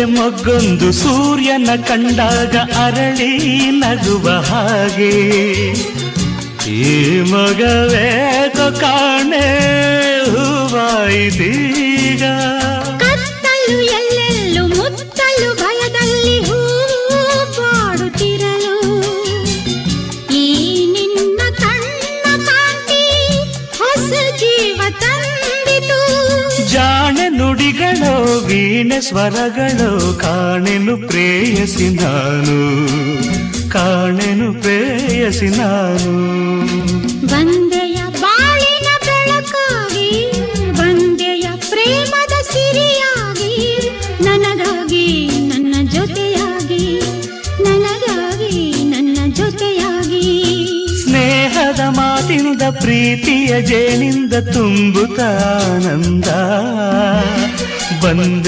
ಮೊಗ್ಗೊಂದು ಸೂರ್ಯನ ಕಂಡಾಗ ಅರಳಿ ನಗುವ ಹಾಗೆ ಈ ಮಗವೇಕೋ ಕಾಣೆ ಹೂವಾಯಿತೀಗ. ಕತ್ತಲು ಎಲ್ಲೆಲ್ಲೂ ಮುತ್ತಲು ಭಯದಲ್ಲಿ ಹೂ ಪಾಡುತ್ತಿರಲು ಈ ನಿನ್ನ ಕಣ್ಣ ಕಾಂತಿ ಹೊಸ ಜೀವ ತಂದಿತು. ಜಾಣೆ ನುಡಿಗಳೋ ವೀಣೆ ಸ್ವರಗಳೋ ಕಾಣೆನು ಪ್ರೇಯಸಿ ನಾನು, ಕಾಣೆನು ಪ್ರೇಯಸಿ ನಾನು. ಬಂದೆಯ ಬಾಳಿನ ಬೆಳಕಾಗಿ ಬಂದೆಯ ಪ್ರೇಮದ ಸಿರಿಯಾಗಿ ನನಗಾಗಿ ನನ್ನ ಜೊತೆಯಾಗಿ ನನಗಾಗಿ ನನ್ನ ಜೊತೆಯಾಗಿ. ಸ್ನೇಹದ ಮಾತಿನಿಂದ ಪ್ರೀತಿಯ ಜೇನಿಂದ ತುಂಬುತ್ತ ಆನಂದ ಬಂದ